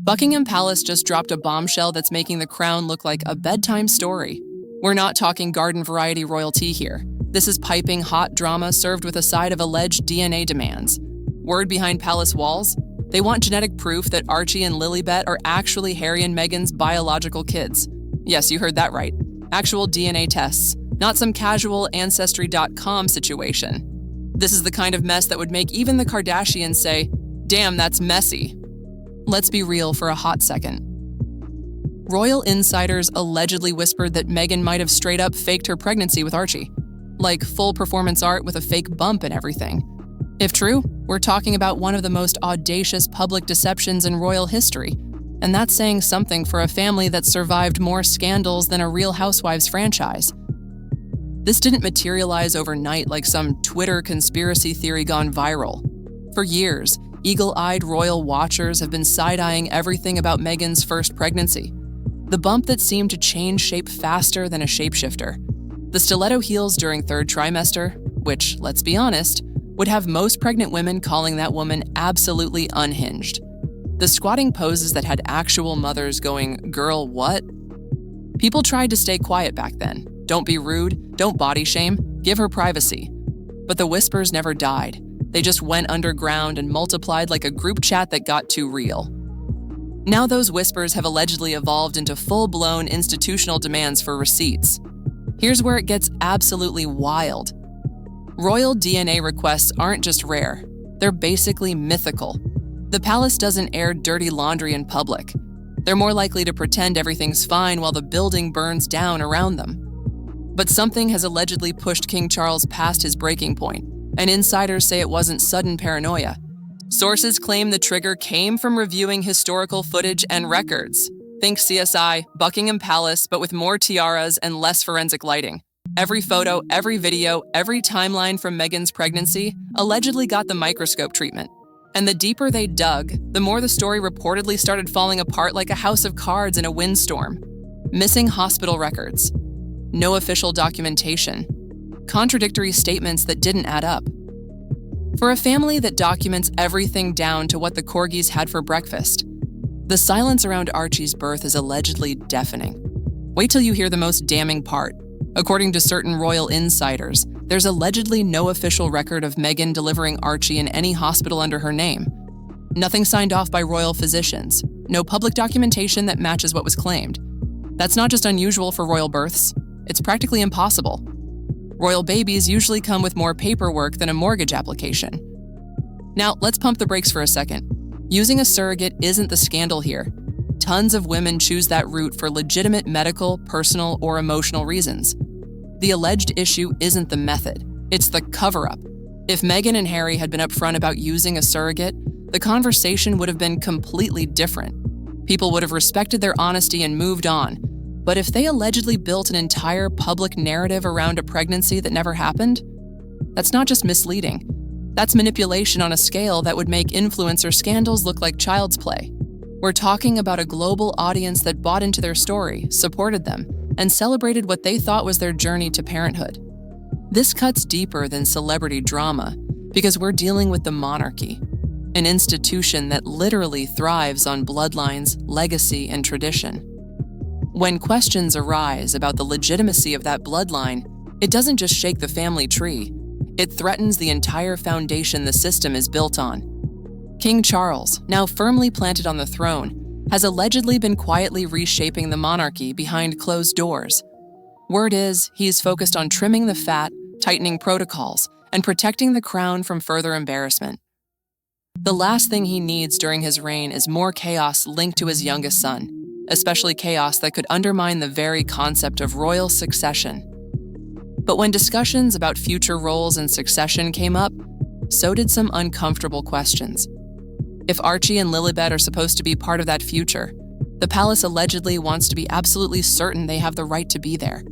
Buckingham Palace just dropped a bombshell that's making the crown look like a bedtime story. We're not talking garden variety royalty here. This is piping hot drama served with a side of alleged DNA demands. Word behind palace walls? They want genetic proof that Archie and Lilibet are actually Harry and Meghan's biological kids. Yes, you heard that right. Actual DNA tests, not some casual Ancestry.com situation. This is the kind of mess that would make even the Kardashians say, "Damn, that's messy." Let's be real for a hot second. Royal insiders allegedly whispered that Meghan might have straight up faked her pregnancy with Archie. Like full performance art with a fake bump and everything. If true, we're talking about one of the most audacious public deceptions in royal history. And that's saying something for a family that survived more scandals than a Real Housewives franchise. This didn't materialize overnight like some Twitter conspiracy theory gone viral. For years, eagle-eyed royal watchers have been side-eyeing everything about Meghan's first pregnancy. The bump that seemed to change shape faster than a shapeshifter. The stiletto heels during third trimester, which, let's be honest, would have most pregnant women calling that woman absolutely unhinged. The squatting poses that had actual mothers going, "Girl, what?" People tried to stay quiet back then. Don't be rude, don't body shame, give her privacy. But the whispers never died. They just went underground and multiplied like a group chat that got too real. Now those whispers have allegedly evolved into full-blown institutional demands for receipts. Here's where it gets absolutely wild. Royal DNA requests aren't just rare, they're basically mythical. The palace doesn't air dirty laundry in public. They're more likely to pretend everything's fine while the building burns down around them. But something has allegedly pushed King Charles past his breaking point, and insiders say it wasn't sudden paranoia. Sources claim the trigger came from reviewing historical footage and records. Think CSI, Buckingham Palace, but with more tiaras and less forensic lighting. Every photo, every video, every timeline from Meghan's pregnancy allegedly got the microscope treatment. And the deeper they dug, the more the story reportedly started falling apart like a house of cards in a windstorm. Missing hospital records. No official documentation. Contradictory statements that didn't add up. For a family that documents everything down to what the corgis had for breakfast, the silence around Archie's birth is allegedly deafening. Wait till you hear the most damning part. According to certain royal insiders, there's allegedly no official record of Meghan delivering Archie in any hospital under her name. Nothing signed off by royal physicians. No public documentation that matches what was claimed. That's not just unusual for royal births, it's practically impossible. Royal babies usually come with more paperwork than a mortgage application. Now, let's pump the brakes for a second. Using a surrogate isn't the scandal here. Tons of women choose that route for legitimate medical, personal, or emotional reasons. The alleged issue isn't the method, it's the cover-up. If Meghan and Harry had been upfront about using a surrogate, the conversation would have been completely different. People would have respected their honesty and moved on. But if they allegedly built an entire public narrative around a pregnancy that never happened, that's not just misleading. That's manipulation on a scale that would make influencer scandals look like child's play. We're talking about a global audience that bought into their story, supported them, and celebrated what they thought was their journey to parenthood. This cuts deeper than celebrity drama because we're dealing with the monarchy, an institution that literally thrives on bloodlines, legacy, and tradition. When questions arise about the legitimacy of that bloodline, it doesn't just shake the family tree, it threatens the entire foundation the system is built on. King Charles, now firmly planted on the throne, has allegedly been quietly reshaping the monarchy behind closed doors. Word is, he's focused on trimming the fat, tightening protocols, and protecting the crown from further embarrassment. The last thing he needs during his reign is more chaos linked to his youngest son, especially chaos that could undermine the very concept of royal succession. But when discussions about future roles and succession came up, so did some uncomfortable questions. If Archie and Lilibet are supposed to be part of that future, the palace allegedly wants to be absolutely certain they have the right to be there.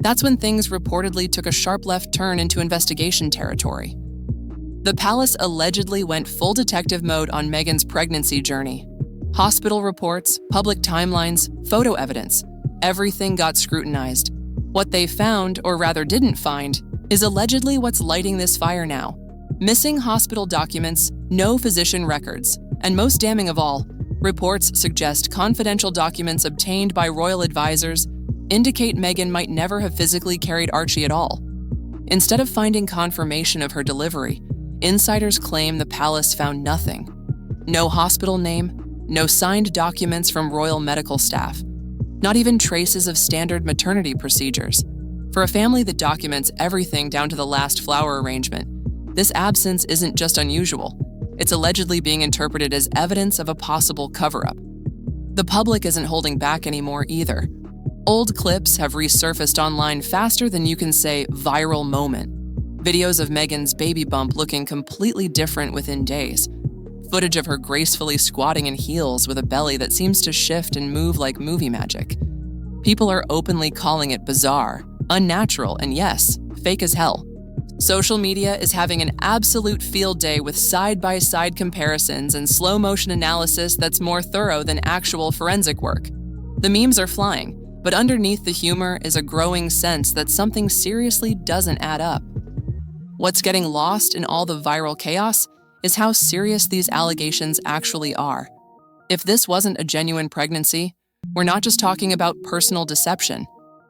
That's when things reportedly took a sharp left turn into investigation territory. The palace allegedly went full detective mode on Meghan's pregnancy journey. Hospital reports, public timelines, photo evidence, everything got scrutinized. What they found, or rather didn't find, is allegedly what's lighting this fire now. Missing hospital documents, no physician records, and most damning of all, Reports suggest confidential documents obtained by royal advisors indicate Meghan might never have physically carried Archie at all. Instead of finding confirmation of her delivery, insiders claim the palace found nothing. No hospital name, no signed documents from royal medical staff, not even traces of standard maternity procedures. For a family that documents everything down to the last flower arrangement, this absence isn't just unusual. It's allegedly being interpreted as evidence of a possible cover-up. The public isn't holding back anymore either. Old clips have resurfaced online faster than you can say viral moment. Videos of Meghan's baby bump looking completely different within days. Footage of her gracefully squatting in heels with a belly that seems to shift and move like movie magic. People are openly calling it bizarre, unnatural, and yes, fake as hell. Social media is having an absolute field day with side-by-side comparisons and slow-motion analysis that's more thorough than actual forensic work. The memes are flying, but underneath the humor is a growing sense that something seriously doesn't add up. What's getting lost in all the viral chaos is how serious these allegations actually are. If this wasn't a genuine pregnancy, we're not just talking about personal deception.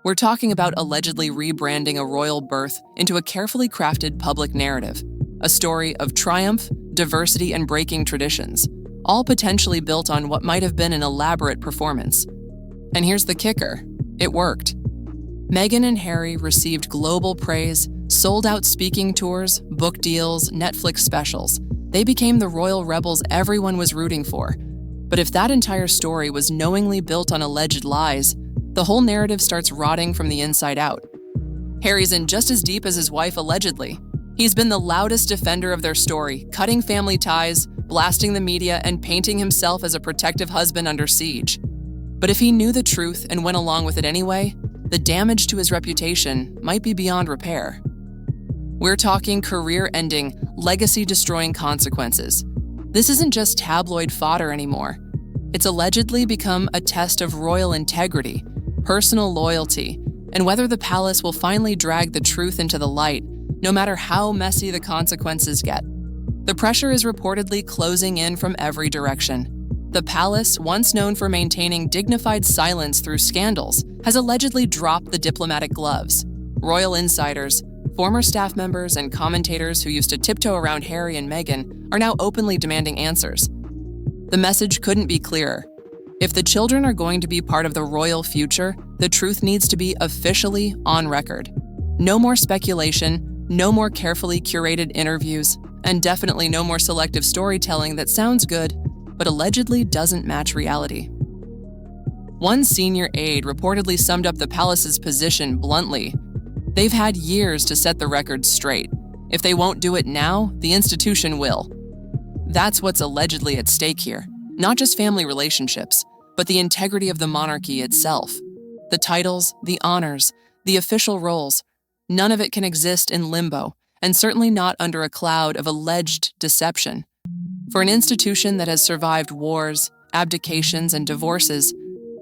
We're talking about allegedly rebranding a royal birth into a carefully crafted public narrative, a story of triumph, diversity, and breaking traditions, all potentially built on what might have been an elaborate performance. And here's the kicker: it worked. Meghan and Harry received global praise, sold-out speaking tours, book deals, Netflix specials. They became the royal rebels everyone was rooting for. But if that entire story was knowingly built on alleged lies, the whole narrative starts rotting from the inside out. Harry's in just as deep as his wife allegedly. He's been the loudest defender of their story, cutting family ties, blasting the media, and painting himself as a protective husband under siege. But if he knew the truth and went along with it anyway, the damage to his reputation might be beyond repair. We're talking career-ending, legacy-destroying consequences. This isn't just tabloid fodder anymore. It's allegedly become a test of royal integrity, personal loyalty, and whether the palace will finally drag the truth into the light, no matter how messy the consequences get. The pressure is reportedly closing in from every direction. The palace, once known for maintaining dignified silence through scandals, has allegedly dropped the diplomatic gloves. Royal insiders, former staff members, and commentators who used to tiptoe around Harry and Meghan are now openly demanding answers. The message couldn't be clearer. If the children are going to be part of the royal future, the truth needs to be officially on record. No more speculation, no more carefully curated interviews, and definitely no more selective storytelling that sounds good, but allegedly doesn't match reality. One senior aide reportedly summed up the palace's position bluntly. They've had years to set the record straight. If they won't do it now, the institution will. That's what's allegedly at stake here. Not just family relationships, but the integrity of the monarchy itself. The titles, the honors, the official roles, none of it can exist in limbo, and certainly not under a cloud of alleged deception. For an institution that has survived wars, abdications, and divorces,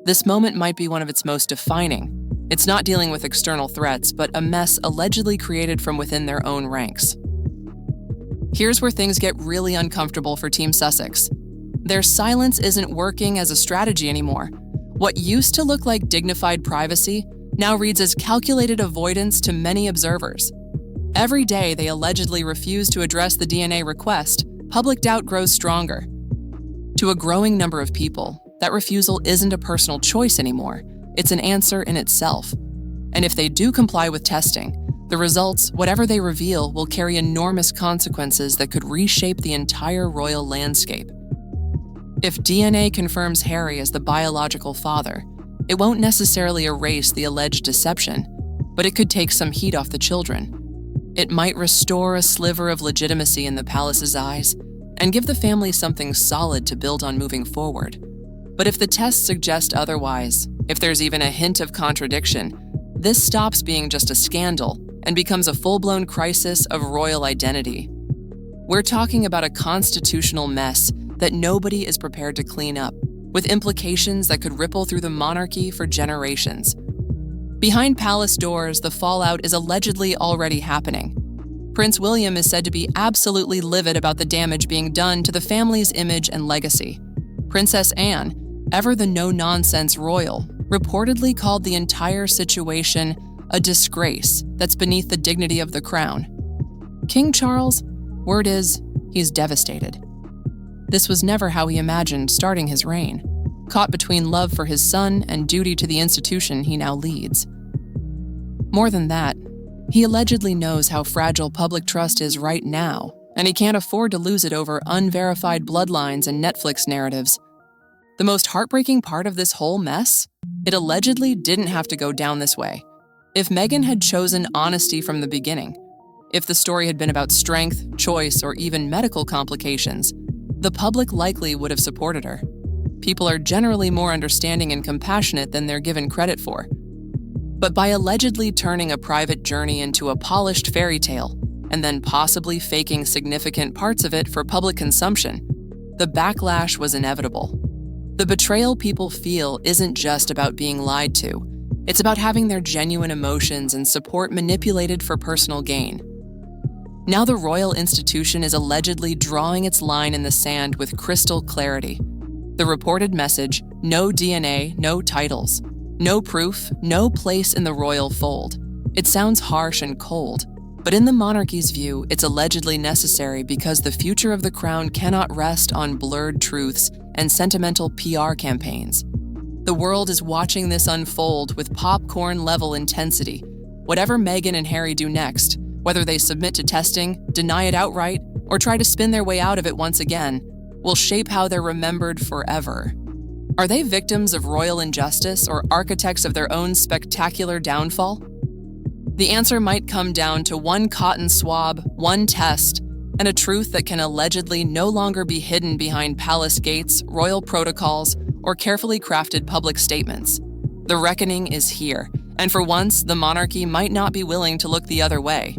this moment might be one of its most defining. It's not dealing with external threats, but a mess allegedly created from within their own ranks. Here's where things get really uncomfortable for Team Sussex. Their silence isn't working as a strategy anymore. What used to look like dignified privacy now reads as calculated avoidance to many observers. Every day they allegedly refuse to address the DNA request, public doubt grows stronger. To a growing number of people, that refusal isn't a personal choice anymore. It's an answer in itself. And if they do comply with testing, the results, whatever they reveal, will carry enormous consequences that could reshape the entire royal landscape. If DNA confirms Harry as the biological father, it won't necessarily erase the alleged deception, but it could take some heat off the children. It might restore a sliver of legitimacy in the palace's eyes and give the family something solid to build on moving forward. But if the tests suggest otherwise, if there's even a hint of contradiction, this stops being just a scandal and becomes a full-blown crisis of royal identity. We're talking about a constitutional mess that nobody is prepared to clean up, with implications that could ripple through the monarchy for generations. Behind palace doors, the fallout is allegedly already happening. Prince William is said to be absolutely livid about the damage being done to the family's image and legacy. Princess Anne, ever the no-nonsense royal, reportedly called the entire situation a disgrace that's beneath the dignity of the crown. King Charles, word is, he's devastated. This was never how he imagined starting his reign, caught between love for his son and duty to the institution he now leads. More than that, he allegedly knows how fragile public trust is right now, and he can't afford to lose it over unverified bloodlines and Netflix narratives. The most heartbreaking part of this whole mess? It allegedly didn't have to go down this way. If Meghan had chosen honesty from the beginning, if the story had been about strength, choice, or even medical complications, the public likely would have supported her. People are generally more understanding and compassionate than they're given credit for. But by allegedly turning a private journey into a polished fairy tale, and then possibly faking significant parts of it for public consumption, the backlash was inevitable. The betrayal people feel isn't just about being lied to. It's about having their genuine emotions and support manipulated for personal gain. Now the royal institution is allegedly drawing its line in the sand with crystal clarity. The reported message, no DNA, no titles, no proof, no place in the royal fold. It sounds harsh and cold, but in the monarchy's view, it's allegedly necessary because the future of the crown cannot rest on blurred truths and sentimental PR campaigns. The world is watching this unfold with popcorn-level intensity. Whatever Meghan and Harry do next, whether they submit to testing, deny it outright, or try to spin their way out of it once again, will shape how they're remembered forever. Are they victims of royal injustice or architects of their own spectacular downfall? The answer might come down to one cotton swab, one test, and a truth that can allegedly no longer be hidden behind palace gates, royal protocols, or carefully crafted public statements. The reckoning is here, and for once, the monarchy might not be willing to look the other way.